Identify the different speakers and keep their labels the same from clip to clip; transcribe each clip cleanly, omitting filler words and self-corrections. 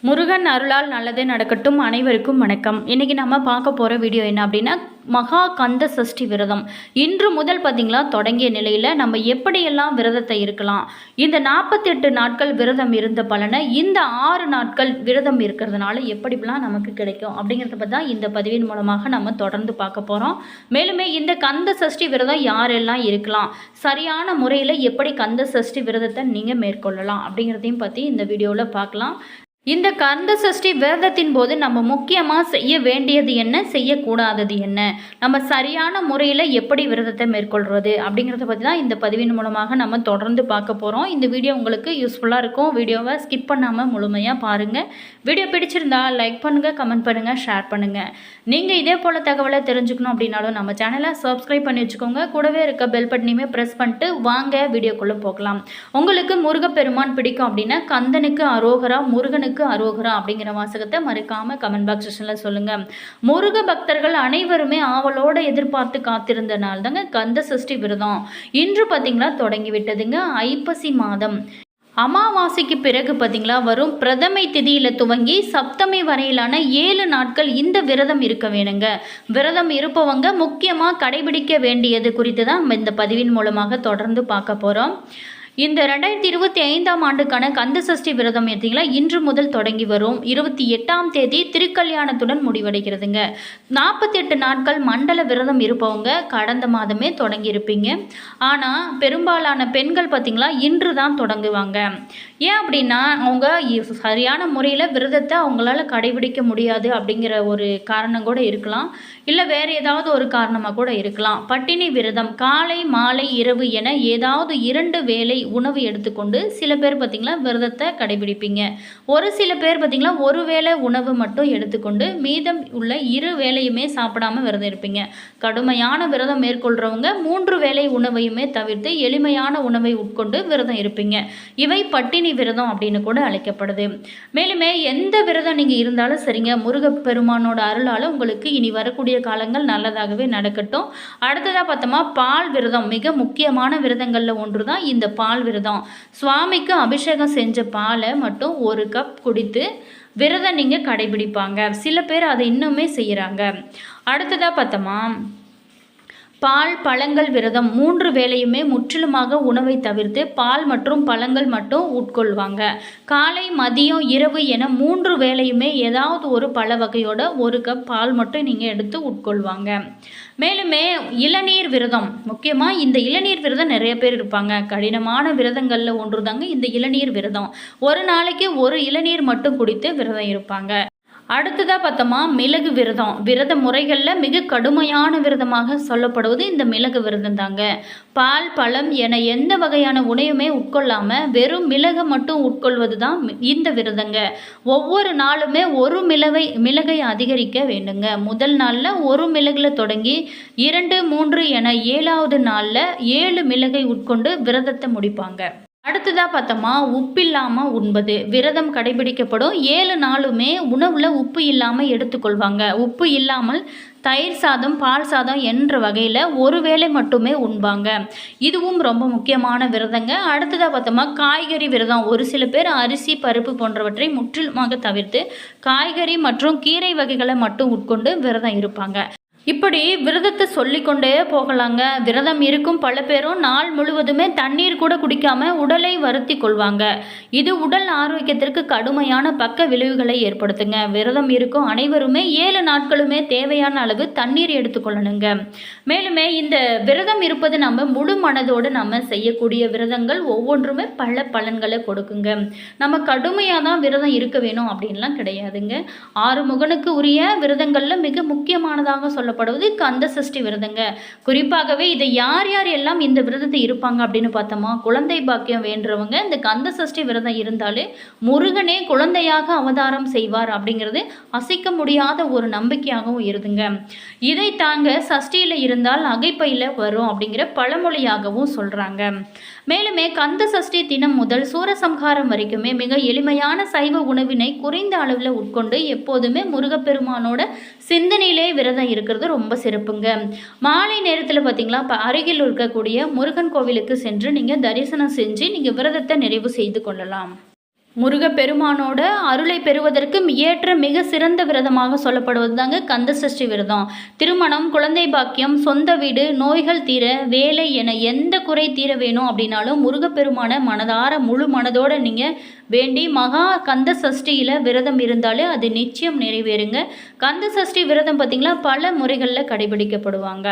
Speaker 1: முருகன் அருளால் நல்லதே நடக்கட்டும். அனைவருக்கும் வணக்கம். இன்றைக்கி நம்ம பார்க்க போகிற வீடியோ என்ன அப்படின்னா, மகா கந்த சஷ்டி விரதம் இன்று முதல் பார்த்திங்களா தொடங்கிய நிலையில் நம்ம எப்படியெல்லாம் விரதத்தை இருக்கலாம், இந்த 48 நாட்கள் விரதம் இருந்த பலனை இந்த 6 நாட்கள் விரதம் இருக்கிறதுனால எப்படிலாம் நமக்கு கிடைக்கும் அப்படிங்கிறத பற்றி தான் இந்த பதிவின் மூலமாக நம்ம தொடர்ந்து பார்க்க போகிறோம். மேலுமே இந்த கந்த சஷ்டி விரதம் யாரெல்லாம் இருக்கலாம், சரியான முறையில் எப்படி கந்த சஷ்டி விரதத்தை நீங்கள் மேற்கொள்ளலாம் அப்படிங்கிறதையும் பற்றி இந்த வீடியோவில் பார்க்கலாம். இந்த கந்த சஷ்டி விரதத்தின் போது நம்ம முக்கியமாக செய்ய வேண்டியது என்ன, செய்யக்கூடாதது என்ன, நம்ம சரியான முறையில் எப்படி விரதத்தை மேற்கொள்வது அப்படிங்கிறத பற்றி தான் இந்த பதிவின் மூலமாக நம்ம தொடர்ந்து பார்க்க போகிறோம். இந்த வீடியோ உங்களுக்கு யூஸ்ஃபுல்லாக இருக்கும். வீடியோவை ஸ்கிப் பண்ணாமல் முழுமையாக பாருங்கள். வீடியோ பிடிச்சிருந்தா லைக் பண்ணுங்கள், கமெண்ட் பண்ணுங்கள், ஷேர் பண்ணுங்கள். நீங்கள் இதே போல் தகவலை தெரிஞ்சுக்கணும் அப்படின்னாலும் நம்ம சேனலை சப்ஸ்கிரைப் பண்ணி வச்சுக்கோங்க. கூடவே இருக்க பெல் பட்டனையுமே ப்ரெஸ் பண்ணிட்டு வாங்க வீடியோக்குள்ளே போகலாம். உங்களுக்கு முருகப்பெருமான் பிடிக்கும் அப்படின்னா கந்தனுக்கு அரோகரா, முருகனுக்கு அரோகரா அப்படிங்கிற வாசகத்தை மறக்காம கமெண்ட் பாக்ஸ் செக்ஷன்ல சொல்லுங்க. முருக பக்தர்கள் அனைவருமே ஆவலோட எதிர்பார்த்து காத்திருந்த நாள் தாங்க கந்த சஷ்டி விரதம். இன்று பார்த்தீங்களா தொடங்கி விட்டதுங்க. ஐப்பசி மாதம் அமாவாசைக்கு பிறகு பார்த்தீங்களா வரும் பிரதமை திதியில் துவங்கி சப்தமி வரையிலான 7 நாட்கள் இந்த விரதம் இருக்க வேணுங்க. விரதம் இருப்பவங்க முக்கியமாக கடைபிடிக்க வேண்டியது குறித்து தான் நம்ம இந்த பதிவின் மூலமாக தொடர்ந்து பார்க்க போகிறோம். இந்த 2025ஆம் ஆண்டுக்கான கந்த சஷ்டி விரதம் எடுத்தீங்களா இன்று முதல் தொடங்கி வரும். 28ஆம் தேதி திருக்கல்யாணத்துடன் முடிவடைகிறதுங்க. 48 நாட்கள் மண்டல விரதம் இருப்பவங்க கடந்த மாதமே தொடங்கி இருப்பீங்க. ஆனால் பெரும்பாலான பெண்கள் பார்த்திங்களா இன்று தான் தொடங்குவாங்க. ஏன் அப்படின்னா அவங்க சரியான முறையில் விரதத்தை அவங்களால கடைபிடிக்க முடியாது அப்படிங்கிற ஒரு காரணம் கூட இருக்கலாம், இல்லை வேறு ஏதாவது ஒரு காரணமாக கூட இருக்கலாம். பட்டினி விரதம் காலை மாலை இரவு என ஏதாவது 2 வேளை உணவு எடுத்துக்கொண்டு சில பேர் பார்த்திங்களா விரதத்தை கடைபிடிப்பீங்க. ஒரு சில பேர் பார்த்திங்களா ஒரு வேளை உணவு மட்டும் எடுத்துக்கொண்டு மீதம் உள்ள 2 வேளையுமே சாப்பிடாமல் விரதம் இருப்பீங்க. கடுமையான விரதம் மேற்கொள்கிறவங்க 3 வேளை உணவையுமே தவிர்த்து எளிமையான உணவை உட்கொண்டு விரதம் இருப்பீங்க. இவை பட்டினி விரதம் அப்படின்னு கூட அழைக்கப்படுது. மேலுமே எந்த விரதம் நீங்கள் இருந்தாலும் சரிங்க, முருகப்பெருமானோட அருளால் உங்களுக்கு இனி வரக்கூடிய காலங்கள் நல்லதாகவே நடக்கட்டும். அடுத்ததாக பார்த்தோமா பால் விரதம் மிக முக்கியமான விரதங்களில் ஒன்று தான் இந்த பால் விரதம். சுவாமிக்கு அபிஷேகம் செஞ்ச பாலை மட்டும் 1 கப் குடித்து விரதம் நீங்கள் கடைபிடிப்பாங்க. சில பேர் அதை இன்னுமே செய்கிறாங்க. அடுத்ததாக பார்த்தோமா பால் பழங்கள் விரதம் 3 வேளையுமே முற்றிலுமாக உணவை தவிர்த்து பால் மற்றும் பழங்கள் மட்டும் உட்கொள்வாங்க. காலை மதியம் இரவு என 3 வேளையுமே ஏதாவது ஒரு பழ வகையோட 1 கப் பால் மட்டும் நீங்கள் எடுத்து உட்கொள்வாங்க. மேலுமே இளநீர் விரதம் முக்கியமாக இந்த இளநீர் விரதம் நிறைய பேர் இருப்பாங்க. கடினமான விரதங்களில் ஒன்று தாங்க இந்த இளநீர் விரதம். ஒரு நாளைக்கு 1 இளநீர் மட்டும் குடித்து விரதம் இருப்பாங்க. அடுத்ததாக பார்த்தோமா மிளகு விரதம். விரத முறைகளில் மிக கடுமையான விரதமாக சொல்லப்படுவது இந்த மிளகு விரதம் தாங்க. பால் பழம் என எந்த வகையான உணவுமே உட்கொள்ளாமல் வெறும் மிளகை மட்டும் உட்கொள்வது தான் இந்த விரதங்க. ஒவ்வொரு நாளுமே 1 மிளகை அதிகரிக்க வேண்டுங்க. முதல் நாளில் 1 மிளகில் தொடங்கி 2, 3 என 7ஆவது நாளில் 7 மிளகை உட்கொண்டு விரதத்தை முடிப்பாங்க. அடுத்ததாக பார்த்தோமா உப்பில்லாமல் உண்பது. விரதம் கடைபிடிக்கப்படும் 7 நாளுமே உணவில் உப்பு இல்லாமல் எடுத்துக்கொள்வாங்க. உப்பு இல்லாமல் தயிர் சாதம் பால் சாதம் என்ற வகையில் 1 வேளை மட்டுமே உண்பாங்க. இதுவும் ரொம்ப முக்கியமான விரதங்க. அடுத்ததாக பார்த்தோமா காய்கறி விரதம். ஒரு சில பேர் அரிசி பருப்பு போன்றவற்றை முற்றிலுமாக தவிர்த்து காய்கறி மற்றும் கீரை வகைகளை மட்டும் உட்கொண்டு விரதம் இருப்பாங்க. இப்படி விரதத்தை சொல்லிக்கொண்டே போகலாங்க. விரதம் இருக்கும் பல பேரும் நாள் முழுவதுமே தண்ணீர் கூட குடிக்காம உடலை வருத்தி கொள்வாங்க. இது உடல் ஆரோக்கியத்திற்கு கடுமையான பக்க விளைவுகளை ஏற்படுத்துங்க. விரதம் இருக்கும் அனைவருமே 7 நாட்களுமே தேவையான அளவு தண்ணீர் எடுத்துக்கொள்ளணுங்க. மேலுமே இந்த விரதம் இருப்பது நம்ம முழு மனதோடு நம்ம செய்யக்கூடிய விரதங்கள் ஒவ்வொன்றுமே பல பலன்களை கொடுக்குங்க. நம்ம கடுமையாக தான் விரதம் இருக்க வேணும் அப்படின்லாம் கிடையாதுங்க. 6 முகனுக்கு உரிய விரதங்களில் மிக முக்கியமானதாக சொல்லப்படுவது கந்த சஷ்டி விரதங்க. குறிப்பாகவே இதை யார் யார் எல்லாம் இந்த விரதத்தை இருப்பாங்க அப்படின்னு பார்த்தோமா குழந்தை பாக்கியம் வேண்டுறவங்க இந்த கந்த சஷ்டி விரதம் இருந்தாலே முருகனே குழந்தையாக அவதாரம் செய்வார் அப்படிங்கிறது அசைக்க முடியாத ஒரு நம்பிக்கையாகவும் இருதுங்க. இதை தாங்க சஷ்டியில் இருந்தால் அகைப்பையில் வரும் அப்படிங்கிற பழமொழியாகவும் சொல்கிறாங்க. மேலுமே கந்த சஷ்டி தினம் முதல் சூரசம்ஹாரம் வரைக்குமே மிக எளிமையான சைவ உணவினை குறைந்த அளவில் உட்கொண்டு எப்போதுமே முருகப்பெருமானோட சிந்தனையிலே விரதம் இருக்கிறது ரொம்ப சிறப்புங்க. மாலை நேரத்தில் பார்த்தீங்களா அருகில் இருக்கக்கூடிய முருகன் கோவிலுக்கு சென்று நீங்கள் தரிசனம் செஞ்சு நீங்கள் விரதத்தை நிறைவு செய்து கொள்ளலாம். முருகப்பெருமானோட அருளை பெறுவதற்கு ஏற்ற மிக சிறந்த விரதமாக சொல்லப்படுவது தாங்க கந்த சஷ்டி விரதம். திருமணம், குழந்தை பாக்கியம், சொந்த வீடு, நோய்கள் தீர, வேலை என எந்த குறை தீர வேணும் அப்படின்னாலும் முருகப்பெருமான மனதார முழு மனதோட நீங்கள் வேண்டி மகா கந்த சஷ்டியில் விரதம் இருந்தாலே அது நிச்சயம் நிறைவேறுங்க. கந்த சஷ்டி விரதம் பார்த்திங்களா பல முறைகளில் கடைபிடிக்கப்படுவாங்க.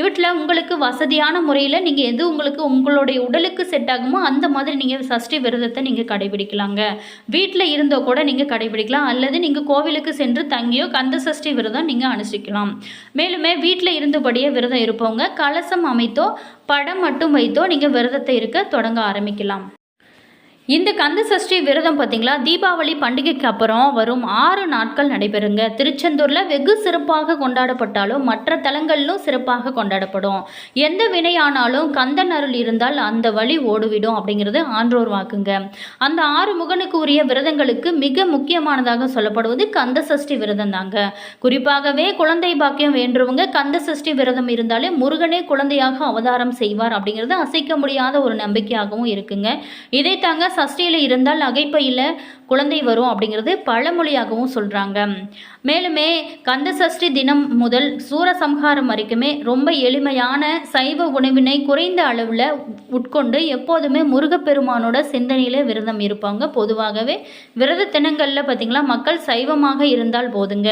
Speaker 1: இவற்றில் உங்களுக்கு வசதியான முறையில் நீங்கள் எது உங்களுக்கு உங்களுடைய உடலுக்கு செட் ஆகுமோ அந்த மாதிரி நீங்கள் சஷ்டி விரதத்தை நீங்கள் கடைபிடிக்கலாங்க. வீட்டில் இருந்தோ கூட நீங்கள் கடைபிடிக்கலாம், அல்லது நீங்கள் கோவிலுக்கு சென்று தங்கியோ கந்த சஷ்டி விரதம் நீங்கள் அனுஷ்டிக்கலாம். மேலுமே வீட்டில் இருந்தபடியே விரதம் இருப்பவங்க கலசம் அமைத்தோ படம் மட்டும் வைத்தோ நீங்கள் விரதத்தை இருக்க தொடங்க ஆரம்பிக்கலாம். இந்த கந்த சஷ்டி விரதம் பார்த்திங்களா தீபாவளி பண்டிகைக்கு அப்புறம் வரும் 6 நாட்கள் நடைபெறுங்க. திருச்செந்தூரில் வெகு சிறப்பாக கொண்டாடப்பட்டாலும் மற்ற தலங்களிலும் சிறப்பாக கொண்டாடப்படும். எந்த வினையானாலும் கந்தன் அருள் இருந்தால் அந்த வழி ஓடுவிடும் அப்படிங்கிறது ஆன்றோர் வாக்குங்க. அந்த 6 முகனுக்கு உரிய விரதங்களுக்கு மிக முக்கியமானதாக சொல்லப்படுவது கந்த சஷ்டி விரதம் தாங்க. குறிப்பாகவே குழந்தை பாக்கியம் வேண்டுறவங்க கந்த சஷ்டி விரதம் இருந்தாலே முருகனே குழந்தையாக அவதாரம் செய்வார் அப்படிங்கிறது அசைக்க முடியாத ஒரு நம்பிக்கையாகவும் இருக்குங்க. இதை தாங்க சஷ்டியில் இருந்தால் அகைப்பையில் குழந்தை வரும் அப்படிங்கிறது பழமொழியாகவும் சொல்கிறாங்க. மேலுமே கந்த சஷ்டி தினம் முதல் சூரசம்ஹாரம் வரைக்குமே ரொம்ப எளிமையான சைவ உணவினை குறைந்த அளவில் உட்கொண்டு எப்போதுமே முருகப்பெருமானோட சிந்தனையிலே விரதம் இருப்பாங்க. பொதுவாகவே விரத தினங்களில் பார்த்திங்களா மக்கள் சைவமாக இருந்தால் போதுங்க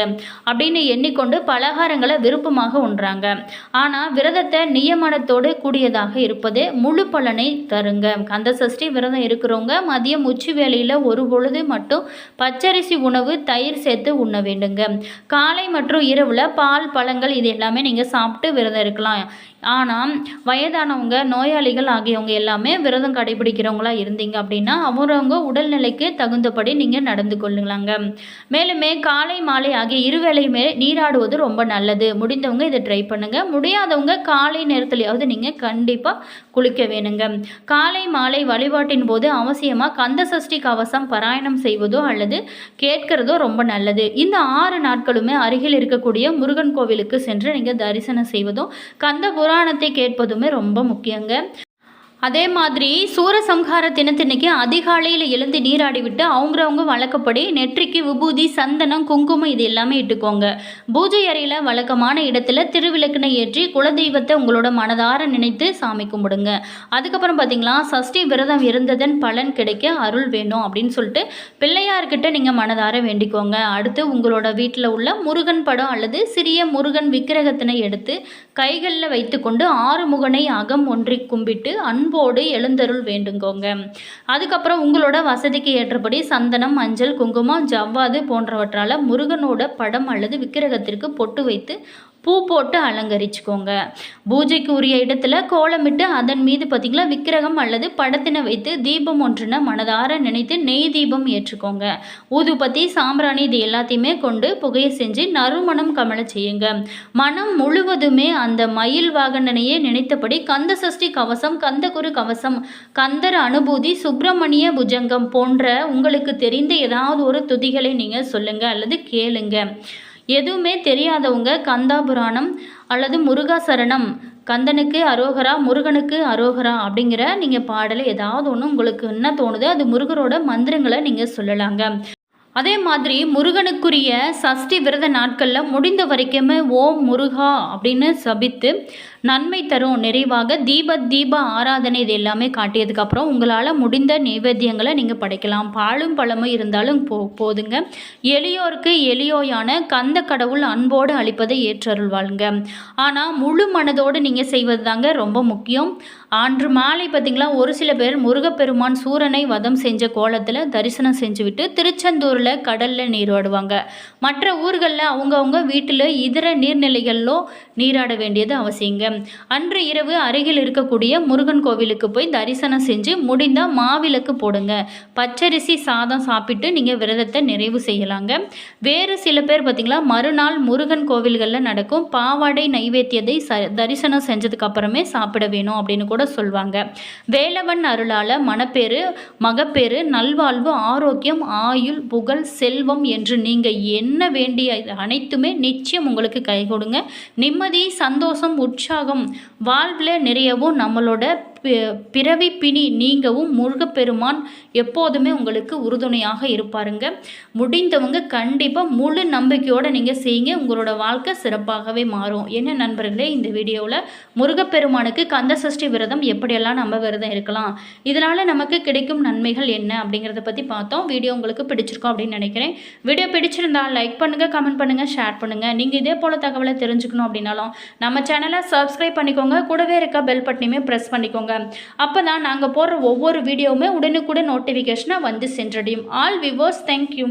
Speaker 1: அப்படின்னு எண்ணிக்கொண்டு பலகாரங்களை விருப்பமாக உண்றாங்க. ஆனால் விரதத்தை நியமனத்தோடு கூடியதாக இருப்பதே முழு பலனை தருங்க. கந்த சஷ்டி விரதம் இருக்கிறவங்க மதியம் உச்சி வேளையில் ஒரு பொழுது மட்டும் பச்சரிசி உணவு தயிர் சேர்த்து உண்ண வேண்டுங்க. காலை மற்றும் இரவுல பால், பழங்கள் இது எல்லாமே நீங்கள் சாப்பிட்டு விரதம் இருக்கலாம். ஆனால் வயதானவங்க, நோயாளிகள் ஆகியவங்க எல்லாமே விரதம் கடைபிடிக்கிறவங்களா இருந்தீங்க அப்படின்னா அவரவங்க உடல்நிலைக்கு தகுந்தபடி நீங்கள் நடந்து கொள்ளுங்களாங்க. மேலுமே காலை மாலை ஆகிய இருவேளையுமே நீராடுவது ரொம்ப நல்லது. முடிந்தவங்க இதை ட்ரை பண்ணுங்க. முடியாதவங்க காலை நேரத்துலையாவது நீங்கள் கண்டிப்பாக குளிக்க வேணுங்க. காலை மாலை வழிபாட்டின் போது அவசியமாக கந்த சஷ்டி கவசம் பாராயணம் செய்வதோ அல்லது கேட்கிறதோ ரொம்ப நல்லது. இந்த 6 நாட்களுமே அருகில் இருக்கக்கூடிய முருகன் கோவிலுக்கு சென்று நீங்கள் தரிசனம் செய்வதும் கந்த புராணத்தை கேட்பதுமே ரொம்ப முக்கியங்க. அதே மாதிரி சூரசம்ஹார தினத்தினைக்கு அதிகாலையில் எழுந்து நீராடி விட்டு அவங்கவுங்க வழக்கப்படி நெற்றிக்கு விபூதி, சந்தனம், குங்குமம் இது எல்லாமே இட்டுக்கோங்க. பூஜை அறையில் வழக்கமான இடத்துல திருவிளக்கினை ஏற்றி குலதெய்வத்தை உங்களோட மனதார நினைத்து சாமி கும்பிடுங்க. அதுக்கப்புறம் பார்த்தீங்களா சஷ்டி விரதம் இருந்ததன் பலன் கிடைக்க அருள் வேணும் அப்படின்னு சொல்லிட்டு பிள்ளையார்கிட்ட நீங்கள் மனதார வேண்டிக்கோங்க. அடுத்து உங்களோட வீட்டில் உள்ள முருகன் படம் அல்லது சிறிய முருகன் விக்கிரகத்தினை எடுத்து கைகளில் வைத்துக்கொண்டு 6 முகனை அகம் ஒன்றி கும்பிட்டு அன்போடு எழுந்தருள் வேண்டுங்கோங்க. அதுக்கப்புறம் உங்களோட வசதிக்கு ஏற்றபடி சந்தனம், மஞ்சள், குங்குமம், ஜவ்வாது போன்றவற்றால் முருகனோட படம் அல்லது விக்கிரகத்திற்கு பொட்டு வைத்து பூ போட்டு அலங்கரிச்சுக்கோங்க. பூஜைக்கு உரிய இடத்துல கோலமிட்டு அதன் மீது பார்த்திங்களா விக்கிரகம் அல்லது படத்தினை வைத்து தீபம் ஒன்றுன மனதார நினைத்து நெய் தீபம் ஏற்றுக்கோங்க. ஊதுபத்தி, சாம்பிராணி இது எல்லாத்தையுமே கொண்டு புகையை செஞ்சு நறுமணம் கமல செய்யுங்க. மனம் முழுவதுமே அந்த மயில் வாகனனையே நினைத்தபடி கந்த சஷ்டி கவசம், கந்தகுரு கவசம், கந்தர் அனுபூதி, சுப்பிரமணிய புஜங்கம் போன்ற உங்களுக்கு தெரிந்த ஏதாவது ஒரு துதிகளை நீங்கள் சொல்லுங்க அல்லது கேளுங்க. எதுவுமே தெரியாதவங்க கந்தா புராணம் அல்லது முருகா சரணம், கந்தனுக்கு அரோகரா, முருகனுக்கு அரோகரா அப்படிங்கிற நீங்கள் பாடலை ஏதாவது ஒன்று உங்களுக்கு என்ன தோணுதோ அது முருகரோட மந்திரங்களை நீங்கள் சொல்லலாங்க. அதே மாதிரி முருகனுக்குரிய சஷ்டி விரத நாட்களில் முடிந்த வரைக்குமே ஓம் முருகா அப்படின்னு சபித்து நன்மை தரும் நிறைவாக தீப ஆராதனை இது எல்லாமே காட்டியதுக்கப்புறம் உங்களால் முடிந்த நைவேத்தியங்களை நீங்கள் படைக்கலாம். பாலும் பழமும் இருந்தாலும் போதுங்க. எளியோருக்கு எளியோயான கந்த கடவுள் அன்போடு அளிப்பதை ஏற்றருள்வாளுங்க. ஆனால் முழு மனதோடு நீங்கள் செய்வது தாங்க ரொம்ப முக்கியம். அன்று மாலை பார்த்திங்களா ஒரு சில பேர் முருகப்பெருமான் சூரனை வதம் செஞ்ச கோலத்தில் தரிசனம் செஞ்சுவிட்டு திருச்செந்தூரில் கடலில் நீராடுவாங்க. மற்ற ஊர்களில் அவங்கவுங்க வீட்டில் இதர நீர்நிலைகளிலோ நீராட வேண்டியது அவசியங்க. அன்று இரவு அருகில் இருக்கக்கூடிய முருகன் கோவிலுக்கு போய் தரிசனம் செஞ்சு முடிந்தால் மாவிளக்கு போடுங்க. பச்சரிசி சாதம் சாப்பிட்டு நீங்கள் விரதத்தை நிறைவு செய்யலாங்க. வேறு சில பேர் பார்த்திங்களா மறுநாள் முருகன் கோவில்களில் நடக்கும் பாவாடை நைவேத்தியத்தை தரிசனம் செஞ்சதுக்கு அப்புறமே சாப்பிட வேணும் அப்படின்னு கூட சொல்லுவாங்க. வேலவன் அருளால் மனப்பேறு, மகப்பேறு, நல்வாழ்வு, ஆரோக்கியம், ஆயுள், புகழ், செல்வம் என்று நீங்கள் என்ன வேண்டிய அனைத்துமே நிச்சயம் உங்களுக்கு கை கொடுங்க. நிம்மதி, சந்தோஷம், உற்சாகம் வாழ்வில் நிறையவும் நம்மளோட பிறவி பிணி நீங்கவும் முருகப்பெருமான் எப்போதுமே உங்களுக்கு உறுதுணையாக இருப்பாருங்க. முடிந்தவங்க கண்டிப்பாக முழு நம்பிக்கையோடு நீங்கள் செய்யுங்க. உங்களோட வாழ்க்கை சிறப்பாகவே மாறும். என்ன நண்பர்களே, இந்த வீடியோவில் முருகப்பெருமானுக்கு கந்த சஷ்டி விரதம் எப்படியெல்லாம் நம்ம விரதம் இருக்கலாம், இதனால் நமக்கு கிடைக்கும் நன்மைகள் என்ன அப்படிங்கிறத பற்றி பார்த்தோம். வீடியோ உங்களுக்கு பிடிச்சிருக்கோம் அப்படின்னு நினைக்கிறேன். வீடியோ பிடிச்சிருந்தால் லைக் பண்ணுங்கள், கமெண்ட் பண்ணுங்கள், ஷேர் பண்ணுங்கள். நீங்கள் இதே போல் தகவலை தெரிஞ்சுக்கணும் அப்படின்னாலும் நம்ம சேனலை சப்ஸ்கிரைப் பண்ணிக்கோங்க. கூடவே இருக்க பெல் பட்டனையுமே ப்ரெஸ் பண்ணிக்கோங்க. அப்போ தான் நாங்கள் போடுற ஒவ்வொரு வீடியோவுமே உடனுக்குடன் நோட்டிஃபிகேஷனாக வந்து சென்றடையும். All viewers, thank you.